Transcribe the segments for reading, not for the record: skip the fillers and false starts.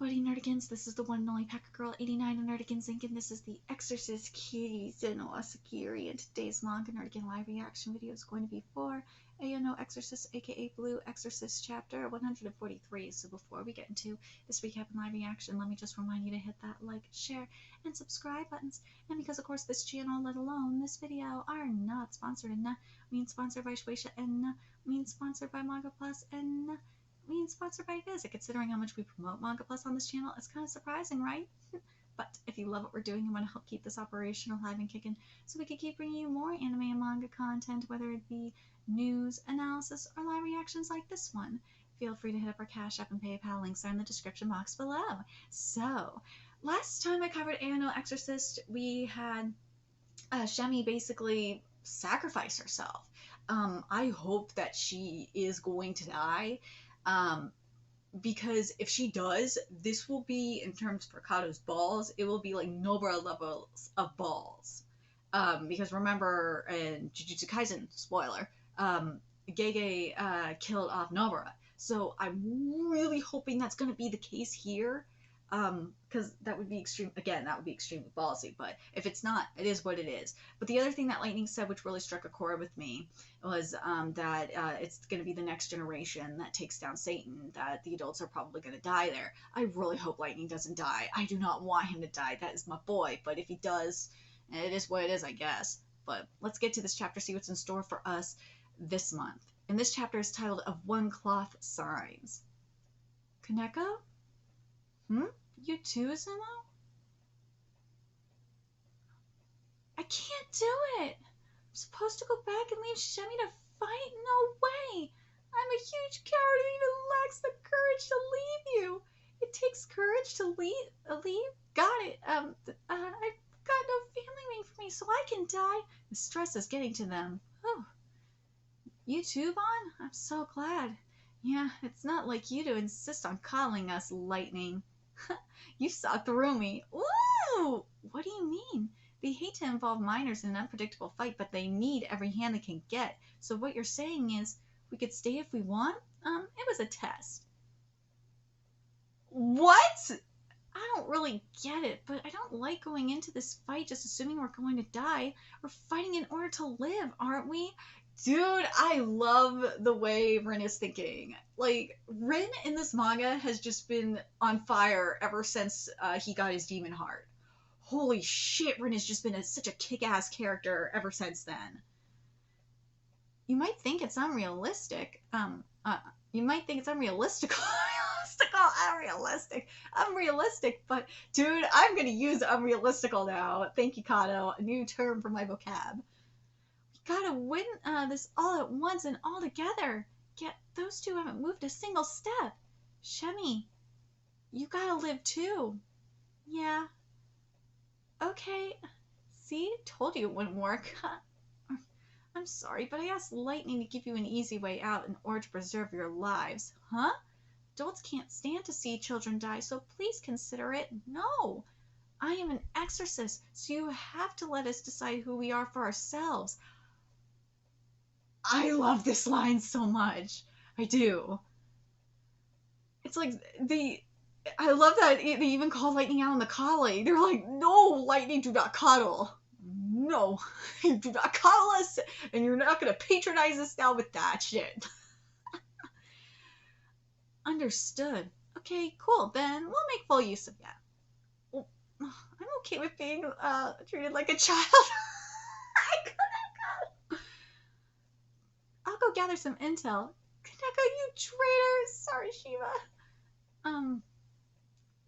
everybody, Nerdigans. This is the one and only Packer Girl 89 of Nerdigans Inc. And this is the Exorcist Kitty no Asakiri. And today's manga Nerdigan live reaction video is going to be for no Exorcist, aka Blue Exorcist chapter 143. So before we get into this recap and live reaction, let me just remind you to hit that like, share, and subscribe buttons. And because of course this channel, let alone this video, are not sponsored and means sponsored by Shueisha and means sponsored by Manga Plus and means sponsored by Viz. Considering how much we promote Manga Plus on this channel, it's kind of surprising, right? But if you love what we're doing and want to help keep this operation alive and kicking so we can keep bringing you more anime and manga content, whether it be news, analysis, or live reactions like this one, feel free to hit up our Cash App and PayPal. Links are in the description box below. So, last time I covered no Exorcist, we had Shemi basically sacrifice herself. I hope that she is going to die. Because if she does, this will be, in terms of Kato's balls, it will be like Nobara levels of balls. Because remember, in Jujutsu Kaisen, spoiler, Gege killed off Nobara. So I'm really hoping that's going to be the case here. Because that would be extreme. Again, that would be extremely ballsy. But if it's not, it is what it is. But the other thing that Lightning said, which really struck a chord with me, was that it's going to be the next generation that takes down Satan. That the adults are probably going to die there. I really hope Lightning doesn't die. I do not want him to die. That is my boy. But if he does, it is what it is, I guess. But let's get to this chapter, see what's in store for us this month. And this chapter is titled "Of One Cloth Signs." Kaneko? You too, Zumo? I can't do it! I'm supposed to go back and leave Shemi to fight? No way! I'm a huge coward who even lacks the courage to leave you! It takes courage to leave? Got it. I've got no family waiting for me, so I can die. The stress is getting to them. Oh. You too, Vaughn? I'm so glad. Yeah, it's not like you to insist on calling us Lightning. You saw through me. Ooh! What do you mean? They hate to involve minors in an unpredictable fight, but they need every hand they can get. So what you're saying is, we could stay if we want? It was a test. What? I don't really get it, but I don't like going into this fight just assuming we're going to die. We're fighting in order to live, aren't we? Dude, I love the way Rin is thinking. Like, Rin in this manga has just been on fire ever since he got his demon heart. Holy shit, Rin has just been such a kick-ass character ever since then. You might think it's unrealistic. You might think it's unrealistic. Unrealistic, but dude, I'm gonna use unrealistical now. Thank you, Kato. A new term for my vocab. Gotta win this all at once and all together. Yet those two haven't moved a single step. Shemi, you gotta live too. Yeah. Okay. See? Told you it wouldn't work. I'm sorry, but I asked Lightning to give you an easy way out in order to preserve your lives. Huh? Adults can't stand to see children die, so please consider it. No. I am an exorcist, so you have to let us decide who we are for ourselves. I love this line so much. I do. It's like I love that they even call Lightning out on the coddling. They're like, no, Lightning, do not coddle. No, you do not coddle us, and you're not going to patronize us now with that shit. Understood. Okay, cool. Then we'll make full use of that. Well, I'm okay with being treated like a child. I couldn't go. I'll go gather some intel. Kaneko, you traitor! Sorry, Shiva.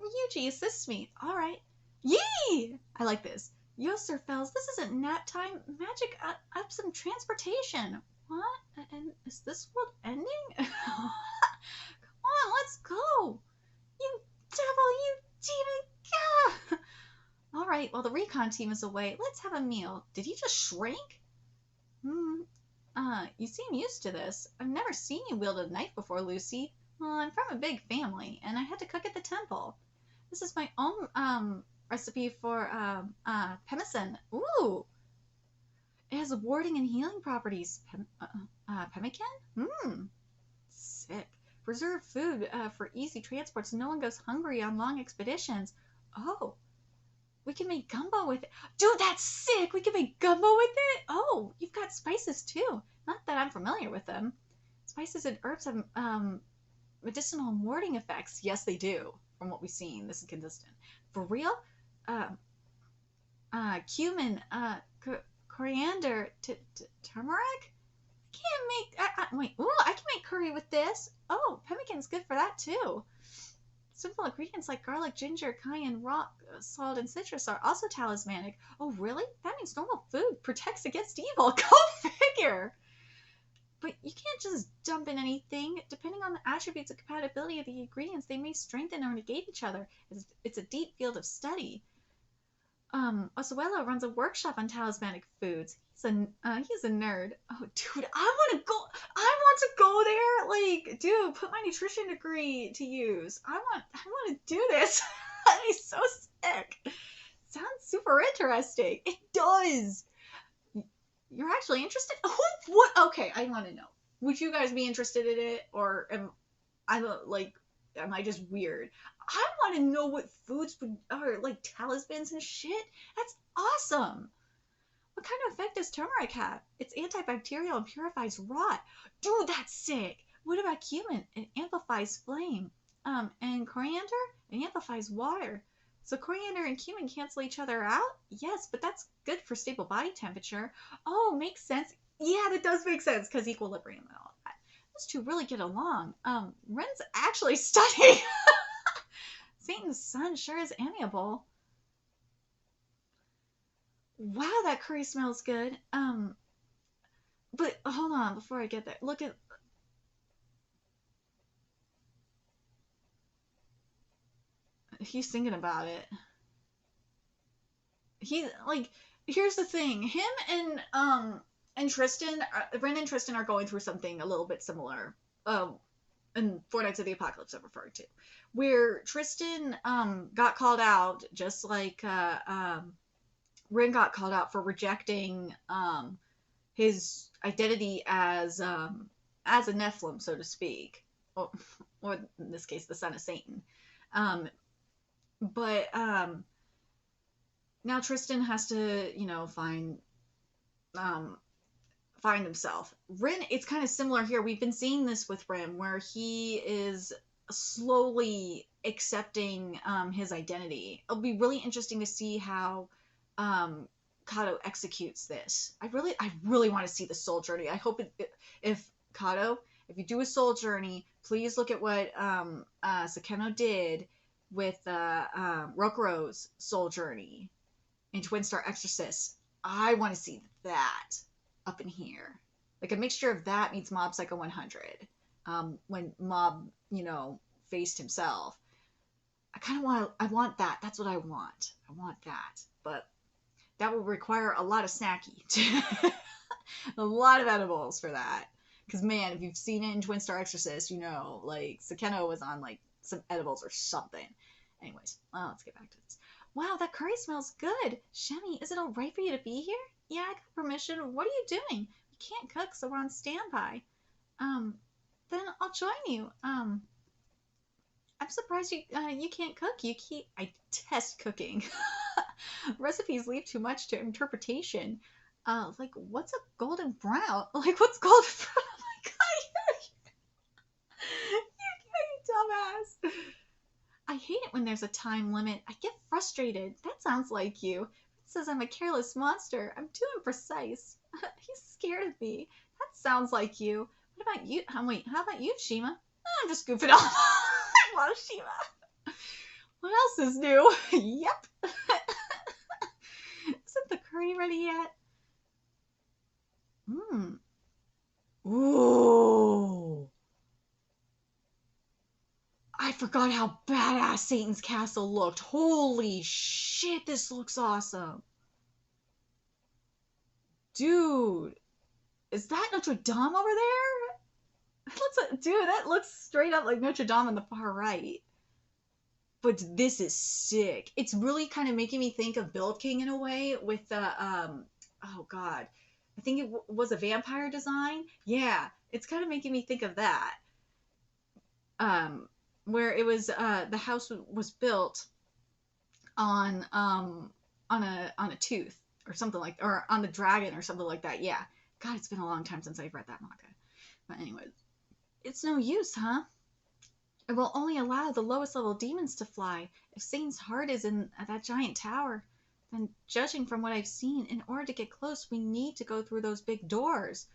Ryuji assists me. Alright. Yee! I like this. Yo, Sir Fells, this isn't nap time. Magic up some transportation. What? And is this world ending? Come on, let's go. You devil, you demon. Alright, while the recon team is away, let's have a meal. Did he just shrink? You seem used to this. I've never seen you wield a knife before, Lucy. Well, I'm from a big family, and I had to cook at the temple. This is my own, recipe for, pemmican. Ooh! It has warding and healing properties. Pemmican? Sick. Preserve food for easy transport so no one goes hungry on long expeditions. Oh, we can make gumbo with it. Dude, that's sick! We can make gumbo with it? Oh, you've got spices too. Not that I'm familiar with them. Spices and herbs have medicinal and warding effects. Yes, they do. From what we've seen, this is consistent. For real? Cumin, coriander, turmeric? Can't make. Wait. Ooh, I can make curry with this. Oh, pemmican's good for that too. Simple ingredients like garlic, ginger, cayenne, rock salt, and citrus are also talismanic. Oh, really? That means normal food protects against evil. Go figure. But you can't just dump in anything. Depending on the attributes and compatibility of the ingredients, they may strengthen or negate each other. It's a deep field of study. Osuelo runs a workshop on talismanic foods. He's a nerd. Oh, dude, I want to go there. Like, dude, put my nutrition degree to use. I want to do this. That'd be so sick. Sounds super interesting. It does. You're actually interested? What? Okay, I want to know. Would you guys be interested in it, or am I just weird? I want to know what foods are like talismans and shit. That's awesome. What kind of effect does turmeric have? It's antibacterial and purifies rot. Dude, that's sick. What about cumin? It amplifies flame. And coriander? It amplifies water. So coriander and cumin cancel each other out? Yes, but that's good for stable body temperature. Oh, makes sense. Yeah, that does make sense, because equilibrium and all that. Those two really get along. RIN'S actually stunning. Satan's son sure is amiable. Wow, that curry smells good. But hold on, before I get there, look at... He's thinking about it. He, like, here's the thing. Him and Tristan, Ren and Tristan are going through something a little bit similar. And Four Nights of the Apocalypse I'm referring to. Where Tristan, got called out, just like, Ren got called out for rejecting, his identity as a Nephilim, so to speak. Or in this case, the son of Satan. But now Tristan has to, find himself. Ren, it's kind of similar here. We've been seeing this with Ren, where he is slowly accepting his identity. It'll be really interesting to see how Kato executes this. I really want to see the soul journey. I hope if Kato, if you do a soul journey, please look at what Sakeno did with Rokuro's soul journey in Twin Star Exorcist. I want to see that up in here. Like a mixture of that meets Mob Psycho 100. When Mob, faced himself. I want that. That's what I want. I want that. But that will require a lot of snacky. A lot of edibles for that. Because, man, if you've seen it in Twin Star Exorcist, like, Sakeno was on, like, some edibles or something. Anyways, well, let's get back to this. Wow, that curry smells good. Shemi, is it all right for you to be here? Yeah, I got permission. What are you doing? We can't cook, so we're on standby. Then I'll join you. I'm surprised you can't cook. I detest cooking. Recipes leave too much to interpretation. Like, what's a golden brown? Like, what's golden brown? Oh my god, you dumbass. I hate it when there's a time limit. I get frustrated. That sounds like you. It says I'm a careless monster. I'm too imprecise. He's scared of me. That sounds like you. What about you? Wait, how about you, Shima? I'm just goofing off. I love Shima. What else is new? Yep. Isn't the curry ready yet? Ooh. I forgot how badass Satan's castle looked. Holy shit, this looks awesome. Dude. Is that Notre Dame over there? That looks straight up like Notre Dame on the far right. But this is sick. It's really kind of making me think of Build King in a way with the, oh god. I think it was a vampire design. Yeah, it's kind of making me think of that. where it was the house was built on a tooth or something like, or on the dragon or something like that. Yeah. God, it's been a long time since I've read that manga. But anyways, it's no use, huh? It will only allow the lowest level demons to fly. If Satan's heart is in that giant tower, then judging from what I've seen, in order to get close, we need to go through those big doors.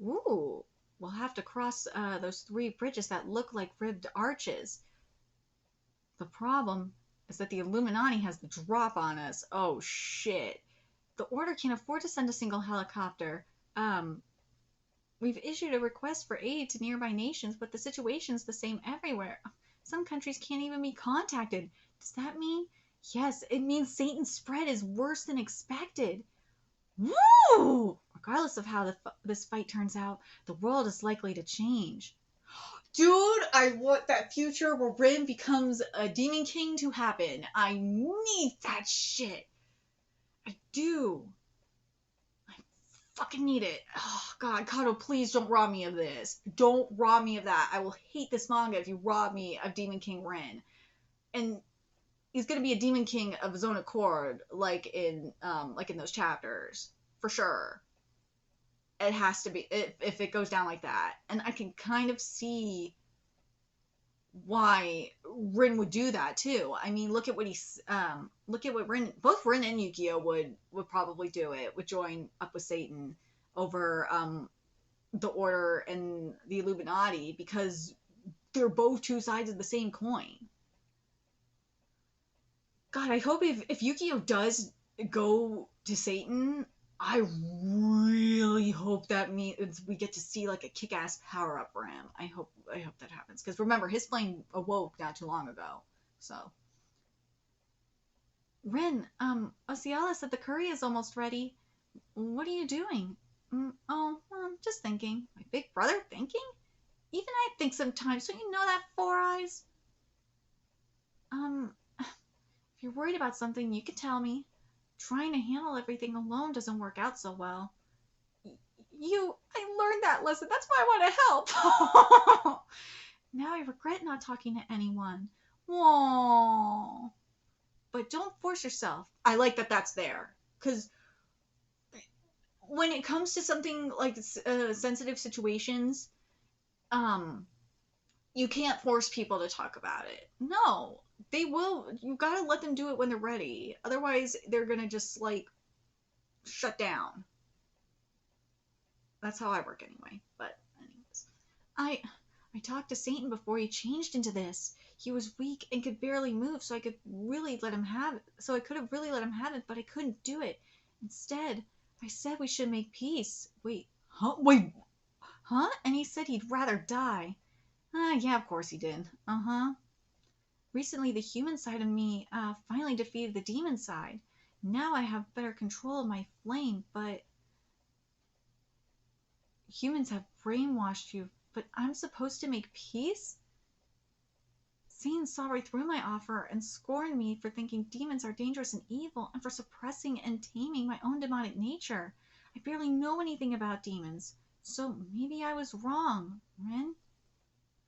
Ooh, we'll have to cross those 3 bridges that look like ribbed arches. The problem is that the Illuminati has the drop on us. Oh, shit. The Order can't afford to send a single helicopter. We've issued a request for aid to nearby nations, but the situation's the same everywhere. Some countries can't even be contacted. Does that mean? Yes, it means Satan's spread is worse than expected. Woo! Regardless of how this fight turns out, the world is likely to change. Dude, I want that future where Rin becomes a demon king to happen. I need that shit. I do. Fucking need it. Oh, God, Kato, please don't rob me of this. Don't rob me of that. I will hate this manga if you rob me of Demon King Rin. And he's gonna be a Demon King of his own accord, like in those chapters, for sure. It has to be if it goes down like that. And I can kind of see why Rin would do that too. I mean, look at what both Rin and Yukio would probably do it, would join up with Satan over the Order and the Illuminati, because they're both 2 sides of the same coin. God, I hope if Yukio does go to Satan, I really hope that means we get to see like a kick-ass power-up for him. I hope that happens, because remember, his flame awoke not too long ago. So, Rin, Osiala said the curry is almost ready. What are you doing? Just thinking. My big brother thinking? Even I think sometimes. Don't you know that, Four Eyes? If you're worried about something, you can tell me. Trying to handle everything alone doesn't work out so well. I learned that lesson. That's why I want to help. Now I regret not talking to anyone. Whoa. But don't force yourself. I like that that's there. Because when it comes to something like sensitive situations, you can't force people to talk about it. No. They will. You gotta let them do it when they're ready. Otherwise, they're gonna just, like, shut down. That's how I work anyway. But, anyways. I talked to Satan before he changed into this. He was weak and could barely move, so I could really let him have it. So I could have really let him have it, but I couldn't do it. Instead, I said we should make peace. Wait, huh? Wait, huh? And he said he'd rather die. Yeah, of course he did. Uh-huh. Recently, the human side of me finally defeated the demon side. Now I have better control of my flame, but humans have brainwashed you, but I'm supposed to make peace? Satan saw right through my offer and scorned me for thinking demons are dangerous and evil, and for suppressing and taming my own demonic nature. I barely know anything about demons, so maybe I was wrong, Rin.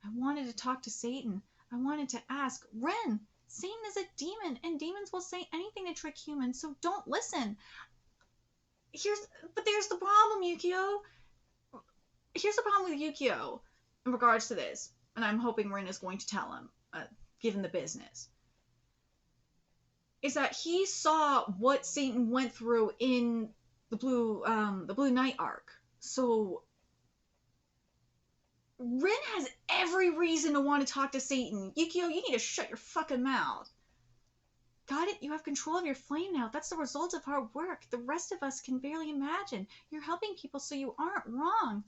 I wanted to talk to Satan. I wanted to ask, Ren, Satan is a demon, and demons will say anything to trick humans, so don't listen. But there's the problem, Yukio. Here's the problem with Yukio in regards to this, and I'm hoping Ren is going to tell him, given the business, is that he saw what Satan went through in the Blue Knight arc. So Rin has every reason to want to talk to Satan. Yukio, you need to shut your fucking mouth. Got it? You have control of your flame now. That's the result of hard work. The rest of us can barely imagine. You're helping people, so you aren't wrong.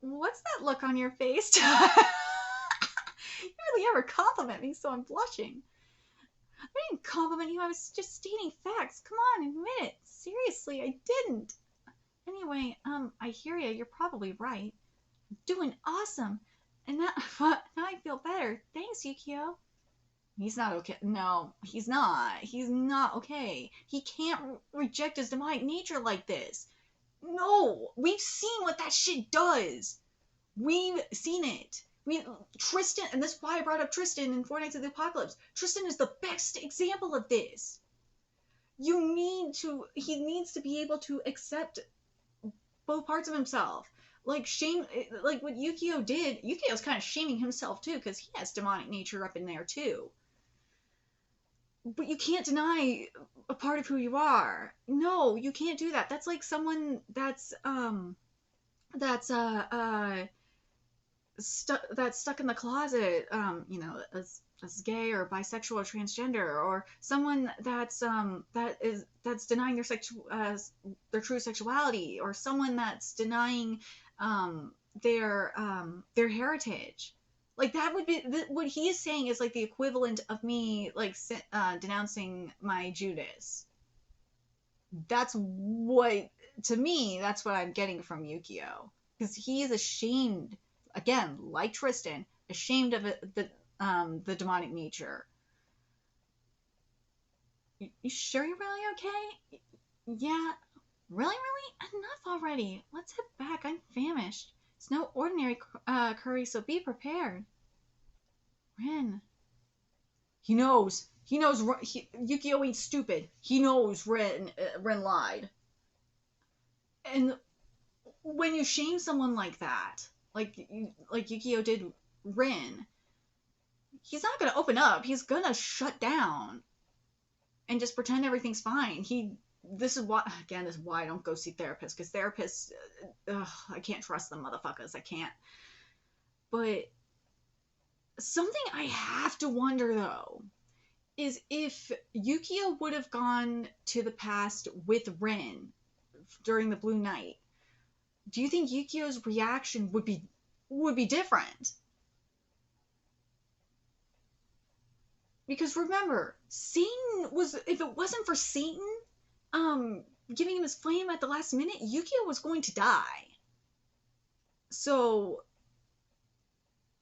What's that look on your face? You hardly ever compliment me, so I'm blushing. I didn't compliment you. I was just stating facts. Come on, admit it. Seriously, I didn't. Anyway, I hear you. You're probably right. Doing awesome. And now I feel better. Thanks, Yukio. He's not okay. No, he's not. He's not okay. He can't reject his demonic nature like this. No, we've seen what that shit does. We've seen it. I mean, Tristan, and that's why I brought up Tristan in Four Nights of the Apocalypse. Tristan is the best example of this. He needs to be able to accept both parts of himself. Like what Yukio did. Yukio's kind of shaming himself too, because he has demonic nature up in there too. But you can't deny a part of who you are. No, you can't do that. That's like someone that's stuck in the closet, as gay or bisexual or transgender, or someone that's denying their true sexuality, or someone that's denying their heritage. Like, that would be what he is saying is like the equivalent of me like denouncing my Judas. That's what, to me, that's what I'm getting from Yukio, because he is ashamed, again, like Tristan, ashamed of the demonic nature. You sure you're really okay? Yeah, really? Enough already. Let's head back. I'm famished. It's no ordinary curry, so be prepared. Rin. He knows. Yukio ain't stupid. He knows Rin lied. And when you shame someone like that, like Yukio did Rin, he's not going to open up. He's going to shut down and just pretend everything's fine. This is why I don't go see therapists, because therapists, I can't trust them motherfuckers. I can't. But something I have to wonder, though, is if Yukio would have gone to the past with Rin during the Blue Night, do you think Yukio's reaction would be different? Because remember, Satan was, if it wasn't for Satan giving him his flame at the last minute, Yukio was going to die. So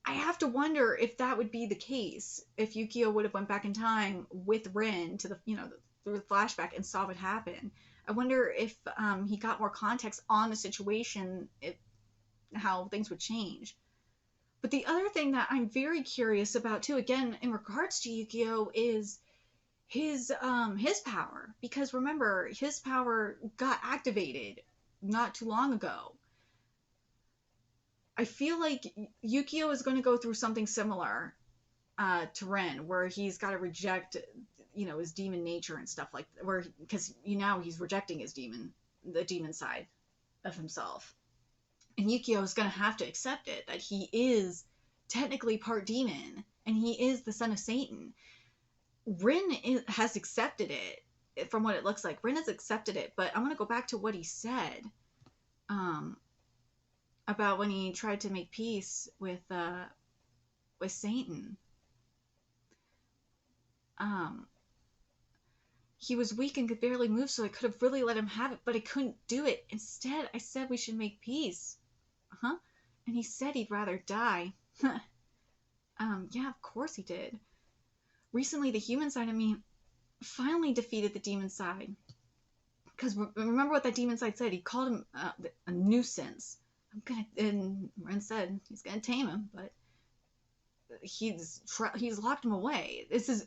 I have to wonder if that would be the case, if Yukio would have went back in time with Rin to through the flashback and saw what happened. I wonder if he got more context on the situation, how things would change. But the other thing that I'm very curious about too, again in regards to Yukio, is his power, because remember, his power got activated not too long ago. I feel like Yukio is going to go through something similar to Ren, where he's got to reject, his demon nature and stuff like that, because now he's rejecting the demon side of himself. And Yukio is going to have to accept it, that he is technically part demon, and he is the son of Satan. Rin has accepted it, from what it looks like. Rin has accepted it, but I want to go back to what he said about when he tried to make peace with Satan. He was weak and could barely move, so I could have really let him have it, but I couldn't do it. Instead, I said we should make peace. Huh? And he said he'd rather die. Yeah, of course he did. Recently, the human side of me finally defeated the demon side. Because remember what that demon side said? He called him a nuisance. And Ren said he's gonna tame him, but he's locked him away. This is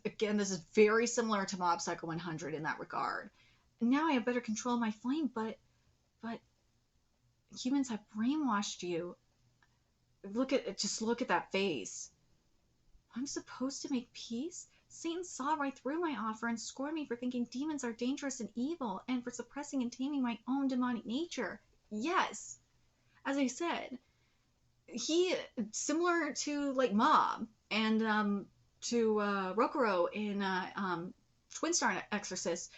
very similar to Mob Psycho 100 in that regard. And now I have better control of my flame, but humans have brainwashed you. Look at that face. I'm supposed to make peace? Satan saw right through my offer and scorned me for thinking demons are dangerous and evil, and for suppressing and taming my own demonic nature. Yes, as I said, he, similar to like Mob and to Rokuro in Twin Star Exorcist,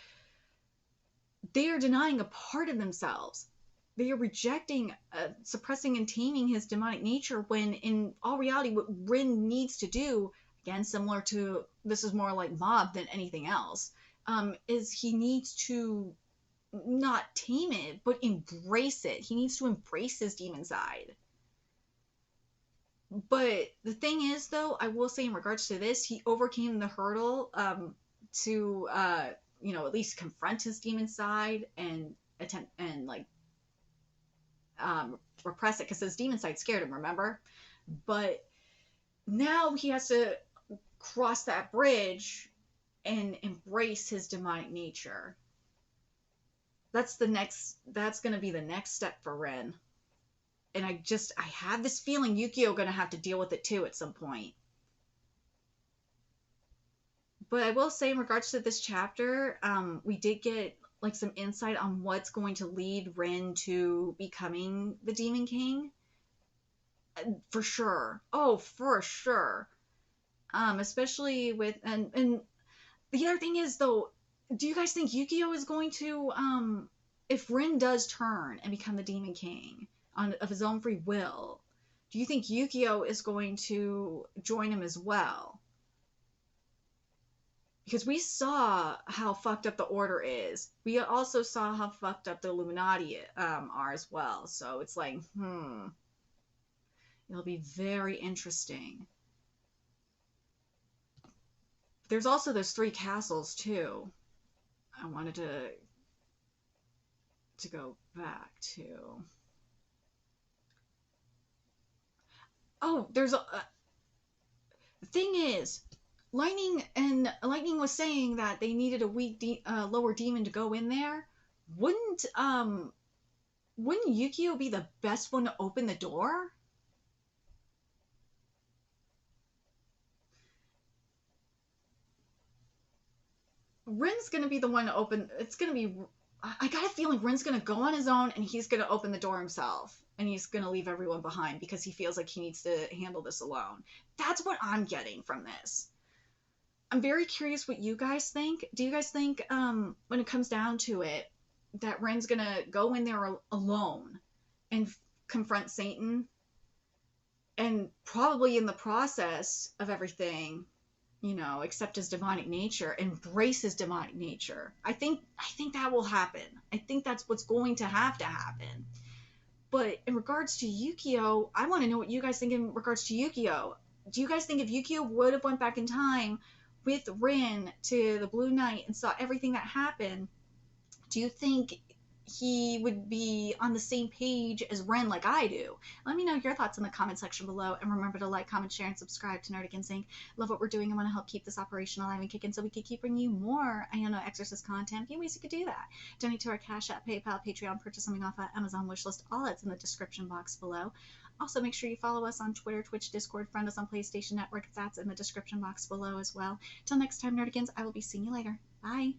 they are denying a part of themselves. They are rejecting, suppressing and taming his demonic nature, when in all reality what Rin needs to do, again similar to, this is more like Mob than anything else, is he needs to not tame it, but embrace it. He needs to embrace his demon side. But the thing is, though, I will say in regards to this, he overcame the hurdle to at least confront his demon side and attempt and repress it, because his demon side scared him, remember? But now he has to cross that bridge and embrace his demonic nature. That's going to be the next step for Rin. And I have this feeling Yukio going to have to deal with it too at some point. But I will say, in regards to this chapter, we did get like some insight on what's going to lead Rin to becoming the Demon King. For sure. Oh, for sure. Especially with and the other thing is though, do you guys think Yukio is going to if Rin does turn and become the Demon King of his own free will, do you think Yukio is going to join him as well? Because we saw how fucked up the Order is. We also saw how fucked up the Illuminati are as well. So it's like, it'll be very interesting. There's also those 3 castles too. I wanted to go back to. Oh, there's a the thing is, Lightning was saying that they needed a weak lower demon to go in there. Wouldn't Yukio be the best one to open the door? Rin's gonna be the one to open. It's gonna be. I got a feeling Rin's gonna go on his own and he's gonna open the door himself. And he's gonna leave everyone behind because he feels like he needs to handle this alone. That's what I'm getting from this. I'm very curious what you guys think. Do you guys think, when it comes down to it, that Rin's gonna go in there alone and confront Satan, and probably in the process of everything, accept his demonic nature, embrace his demonic nature? I think that will happen. I think that's what's going to happen. But in regards to Yukio, I want to know what you guys think in regards to Yukio. Do you guys think if Yukio would have went back in time with Rin to the Blue Knight and saw everything that happened, do you think he would be on the same page as Rin like I do? Let me know your thoughts in the comment section below, and remember to like, comment, share, and subscribe to Nerdic Insync. Love what we're doing. I want to help keep this operation alive and kicking so we can keep bringing you more Exorcist content. A few ways you could do that: donate to our Cash App, PayPal, Patreon, purchase something off our Amazon wishlist. All that's in the description box below. Also, make sure you follow us on Twitter, Twitch, Discord, friend us on PlayStation Network. That's in the description box below as well. Till next time, Nerdigans, I will be seeing you later. Bye.